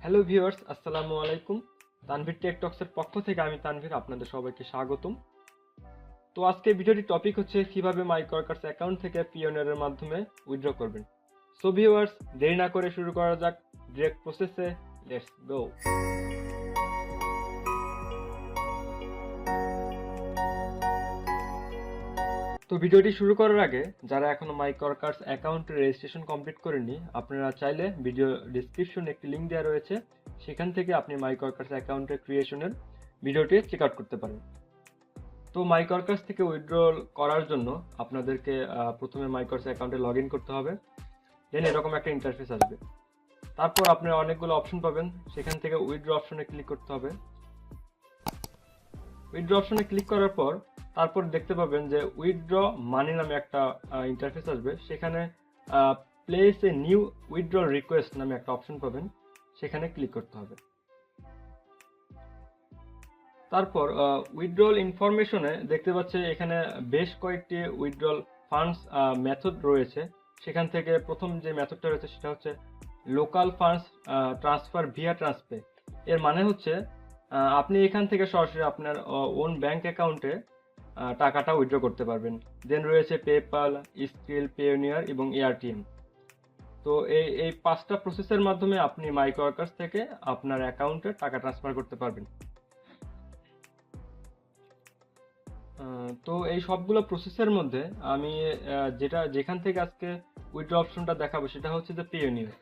Hello viewers, আসসালামু আলাইকুম। Tanvir take টক্সের পক্ষ থেকে আমি তানভীর আপনাদের সবাইকে স্বাগতম। তো আজকে ভিডিওটির টপিক হচ্ছে কিভাবে মাইক্রোওয়ার্কার্স অ্যাকাউন্ট থেকে পিওনিয়ারের মাধ্যমে উইথড্র করবেন। সো ভিউয়ার্স, দেরি না করে শুরু করা যাক ডিরেক্ট প্রসেসে। Let's go. তো ভিডিওটি শুরু করার আগে যারা এখনো মাইক্রোওয়ার্কার্স অ্যাকাউন্টের রেজিস্ট্রেশন কমপ্লিট করেননি, আপনারা চাইলে ভিডিও ডিসক্রিপশনে একটি লিঙ্ক দেওয়া রয়েছে, সেখান থেকে আপনি মাইক্রোওয়ার্কার্স অ্যাকাউন্টের ক্রিয়েশনের ভিডিওটি চেক আউট করতে পারেন। তো মাইক্রোওয়ার্কার্স থেকে উইথড্রল করার জন্য আপনাদেরকে প্রথমে মাইক্রোওয়ার্কার্স অ্যাকাউন্টে লগ ইন করতে হবে। দেন এরকম একটা ইন্টারফেস আসবে। তারপর আপনারা অনেকগুলো অপশন পাবেন, সেখান থেকে উইথড্র অপশনে ক্লিক করতে হবে। উইথড্র অপশনে ক্লিক করার পর তারপর দেখতে পাবেন যে উইথড্র মানি নামে একটা ইন্টারফেস আসবে। সেখানে place a new withdraw request নামে একটা অপশন পাবেন, সেখানে ক্লিক করতে হবে। তারপর উইথড্রল ইনফরমেশনে দেখতে পাচ্ছে এখানে বেশ কয়েকটি উইথড্রল ফান্ডস মেথড রয়েছে। সেখান থেকে প্রথম যে মেথডটা রয়েছে সেটা হচ্ছে লোকাল ফান্ডস ট্রান্সফার ভিয়া ট্রান্সপে। এর মানে হচ্ছে আপনি এখান থেকে সরাসরি আপনার ওন ব্যাংক অ্যাকাউন্টে টাকাটা উইথড্র করতে পারবেন। দেন রয়েছে পেপাল, স্কিল, পেওনিয়ার এবং এআরটিএম। তো এই পাঁচটা প্রসেসের মাধ্যমে আপনি মাইক্রোওয়ার্কার্স থেকে আপনার অ্যাকাউন্টে টাকা ট্রান্সফার করতে পারবেন। তো এই সবগুলো প্রসেসের মধ্যে আমি যেখান থেকে আজকে উইথড্র অপশনটা দেখাবো সেটা হচ্ছে যে পেওনিয়ার।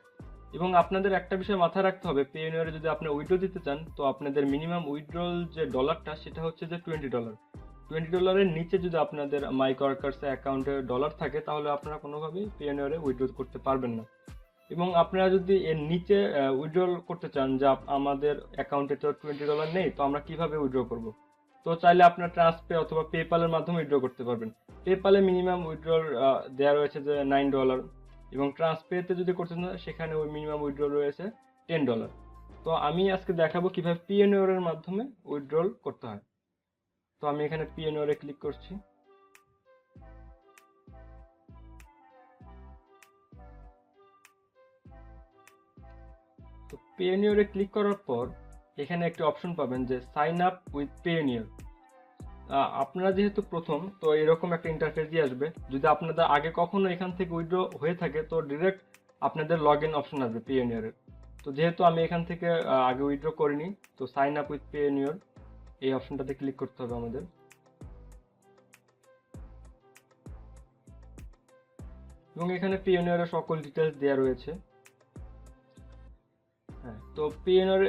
এবং আপনাদের একটা বিষয় মাথায় রাখতে হবে, পেওনিয়ারে যদি আপনি উইথড্র দিতে চান তো আপনাদের মিনিমাম উইথড্রল যে ডলারটা সেটা হচ্ছে যে $20। $20 নিচে যদি আপনাদের মাইক্রোওয়ার্কার্স অ্যাকাউন্টে ডলার থাকে তাহলে আপনারা কোনোভাবেই পেওনিয়ারে উইথড্র করতে পারবেন না। এবং আপনারা যদি এর নিচে উইথড্রল করতে চান যে আমাদের অ্যাকাউন্টে তো $20 নেই, তো আমরা কিভাবে উইথড্র করব? তো চাইলে আপনার ট্রান্সপে অথবা পেপালের মাধ্যমে উইথড্র করতে পারবেন। পেপালে মিনিমাম উইথড্রল দেওয়া রয়েছে যে $9 এবং ট্রান্সপেতে যদি করতে চান সেখানে ওই মিনিমাম উইথড্রল রয়েছে $10। তো আমি আজকে দেখাবো কিভাবে পিএনআর এর মাধ্যমে উইথড্রল করতে হয়। তো আমি এখানে পিএনআর এ ক্লিক করছি। তো পেওনিয়ার এ ক্লিক করার পর এখানে একটি অপশন পাবেন যে সাইন আপ উইথ পেওনিয়ার। আপনারা যেহেতু প্রথম, তো এরকম একটা ইন্টারফেস দিয়ে আসবে। যদি আপনাদের আগে কখনো এখান থেকে উইথড্র হয়ে থাকে তো ডিরেক্ট আপনাদের লগ ইন অপশন আসবে পেওনিয়ারের। তো যেহেতু আমি এখান থেকে আগে উইথড্র করিনি, তো সাইন আপ উইথ পেওনিয়ার এই অপশনটাতে ক্লিক করতে হবে আমাদের। এবং এখানে পেওনিয়ারের সকল ডিটেলস দেওয়া রয়েছে। হ্যাঁ, তো পেওনিয়ার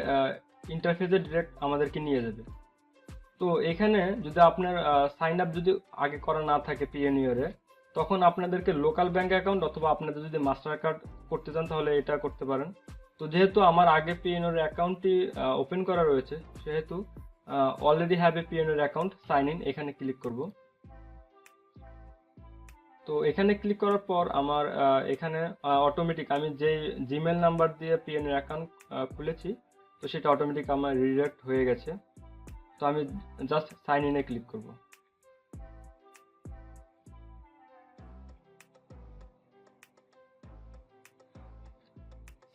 ইন্টারফেসে ডিরেক্ট আমাদেরকে নিয়ে যাবে। তো এখানে যদি আপনার সাইন আপ যদি আগে করা না থাকে পিওনিয়ারে, তখন আপনাদেরকে লোকাল ব্যাংক অ্যাকাউন্ট অথবা আপনাদের যদি মাস্টার কার্ড করতে চান তাহলে এটা করতে পারেন। তো যেহেতু আমার আগে পিওনিয়ার অ্যাকাউন্টটি ওপেন করা রয়েছে, সেহেতু already have a pioneer account, sign in এখানে ক্লিক করব। তো এখানে ক্লিক করার পর আমার এখানে অটোমেটিক আমি যে জিমেল নাম্বার দিয়ে পিওনিয়ার অ্যাকাউন্ট খুলেছি, তো সেটা অটোমেটিক আমার রিডাইরেক্ট হয়ে গেছে। তো আমি জাস্ট সাইন ইনে ক্লিক করব।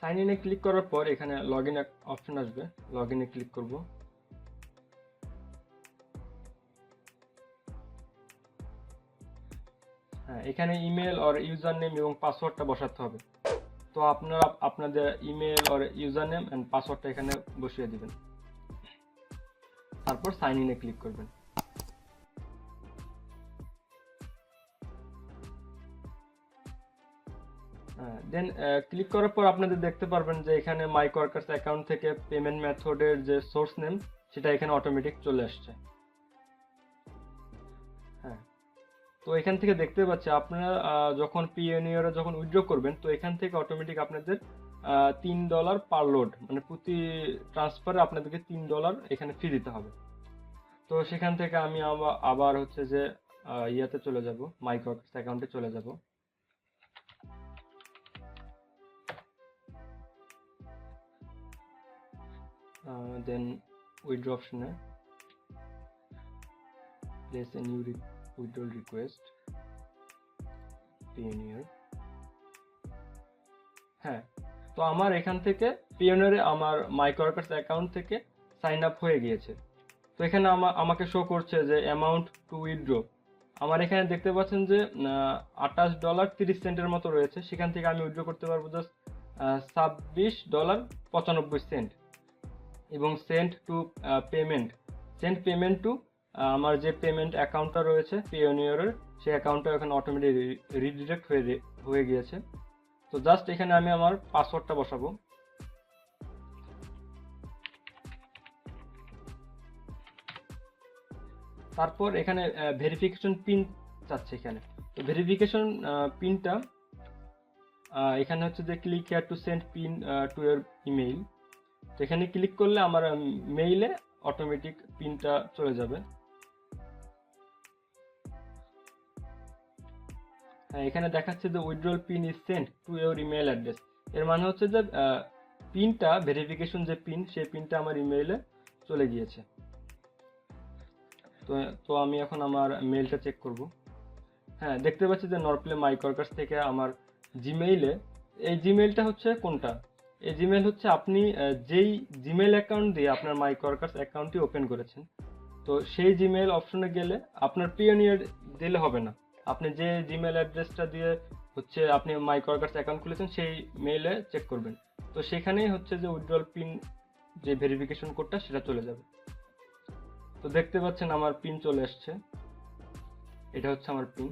সাইন ইনে ক্লিক করার পর এখানে লগ ইন অপশন আসবে, লগ ইনে ক্লিক করব। হ্যাঁ, এখানে ইমেল আর ইউজার নেম এবং পাসওয়ার্ডটা বসাতে হবে। তো আপনারা আপনাদের ইমেল আর ইউজার নেম অ্যান্ড পাসওয়ার্ডটা এখানে বসিয়ে দিবেন। তারপর সাইন ইনে ক্লিক করবেন। দেন ক্লিক করার পর আপনাদের দেখতে পারবেন যে এখানে মাইক্রোওয়ার্কার্স অ্যাকাউন্ট থেকে পেমেন্ট মেথডের যে সোর্স নেম সেটা এখানে অটোমেটিক চলে আসছে। হ্যাঁ, তো এখান থেকে দেখতে পাচ্ছি আপনারা যখন পিওনিয়ারে যখন উইথড্র করবেন তো এখান থেকে অটোমেটিক আপনাদের $3 পার লোড, মানে প্রতি ট্রান্সফারে আপনাদেরকে $3 এখানে ফি দিতে হবে। তো সেখান থেকে আমি আবার হচ্ছে যে ইয়াতে চলে যাব, মাইক্রোওয়ার্কার্স অ্যাকাউন্টে চলে যাব। দেন উইথড্র অপশনে place a new withdrawal request pioneer. হ্যাঁ, তো আমার এখান থেকে পিওনিয়ারে আমার মাইক্রোওয়ার্কার্স অ্যাকাউন্ট থেকে সাইন আপ হয়ে গিয়েছে। তো এখানে আমাকে শো করছে যে অ্যামাউন্ট টু উইথড্র। আমার এখানে দেখতে পাচ্ছেন যে $28.30 মতো রয়েছে, সেখান থেকে আমি উইথড্র করতে পারবো জাস্ট $26.95। এবং সেন্ড পেমেন্ট টু আমার যে পেমেন্ট অ্যাকাউন্টটা রয়েছে পিওনিয়ারের, সেই অ্যাকাউন্টটা এখানে অটোমেটিক রিডিরেক্ট হয়ে গিয়েছে। তো জাস্ট এখানে আমি আমার পাসওয়ার্ডটা বসাবো। তারপর এখানে ভেরিফিকেশন পিন চাচ্ছে এখানে। তো ভেরিফিকেশন পিনটা এখানে হচ্ছে যে click here to send pin two your email. তো এখানে ক্লিক করলে আমার মেইলে অটোমেটিক পিনটা চলে যাবে। হ্যাঁ, এখানে দেখাচ্ছে যে withdrawal pin is sent to your email address. এর মানে হচ্ছে যে পিনটা, ভেরিফিকেশন যে পিন, সেই পিনটা আমার ইমেইলে চলে গিয়েছে। তো আমি এখন আমার মেইলটা চেক করব। হ্যাঁ, দেখতে পাচ্ছি যে নরপ্লে মাইক্রোওয়ার্কার্স থেকে আমার জিমেইলে, এই জিমেইলটা হচ্ছে কোনটা? এই জিমেইল হচ্ছে আপনি যেই জিমেইল অ্যাকাউন্ট দিয়ে আপনার মাইক্রোওয়ার্কার্স অ্যাকাউন্টটি ওপেন করেছেন, তো সেই জিমেইল অপশনে গেলে আপনার পিওনিয়ার দিলে হবে না। আপনি যে জিমেইল অ্যাড্রেসটা দিয়ে হচ্ছে আপনি মাইক্রোওয়ার্কার্স অ্যাকাউন্ট খুলেছেন, সেই মেইলে চেক করবেন। তো সেখানেই হচ্ছে যে উইথড্রল পিন, যে ভেরিফিকেশন কোডটা, সেটা চলে যাবে। তো দেখতে পাচ্ছেন আমার পিন চলে আসছে, এটা হচ্ছে আমার পিন।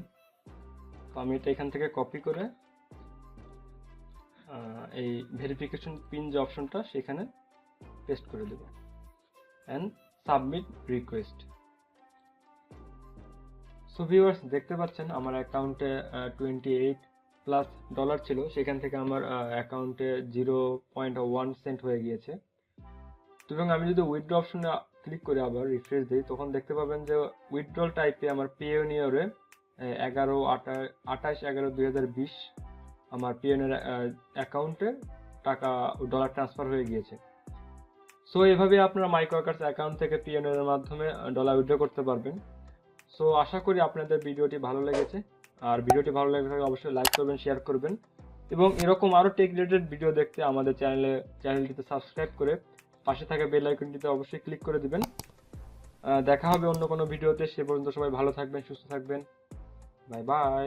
তো আমি এটা এখান থেকে কপি করে এই ভেরিফিকেশন পিন যে অপশনটা, সেখানে পেস্ট করে দেব and submit request. So viewers, দেখতে পাচ্ছেন আমার অ্যাকাউন্টে $28+ ছিল, সেখান থেকে আমার অ্যাকাউন্টে 0.1 সেন্ট হয়ে গিয়েছে। এবং আমি যদি উইথড্র অপশনে ক্লিক করে আবার রিফ্রেশ দিই, তখন দেখতে পাবেন যে উইথড্রল টাইপে আমার পিওনিয়ারে 28/11/2020 আমার পিওনিয়ার অ্যাকাউন্টে ডলার ট্রান্সফার হয়ে গিয়েছে। সো এভাবে আপনারা মাইক্রোওয়ার্কার্স অ্যাকাউন্ট থেকে পিওনিয়ারের মাধ্যমে ডলার উইথড্র করতে পারবেন। সো আশা করি আপনাদের ভিডিওটি ভালো লেগেছে। আর ভিডিওটি ভালো লেগে থাকলে অবশ্যই লাইক করবেন, শেয়ার করবেন, এবং এরকম আরও টেক রিলেটেড ভিডিও দেখতে আমাদের চ্যানেলটিতে সাবস্ক্রাইব করে পাশে থাকা বেল আইকনটিতে অবশ্যই ক্লিক করে দিবেন। দেখা হবে অন্য কোনো ভিডিওতে। সে পর্যন্ত সবাই ভালো থাকবেন, সুস্থ থাকবেন। Bye bye.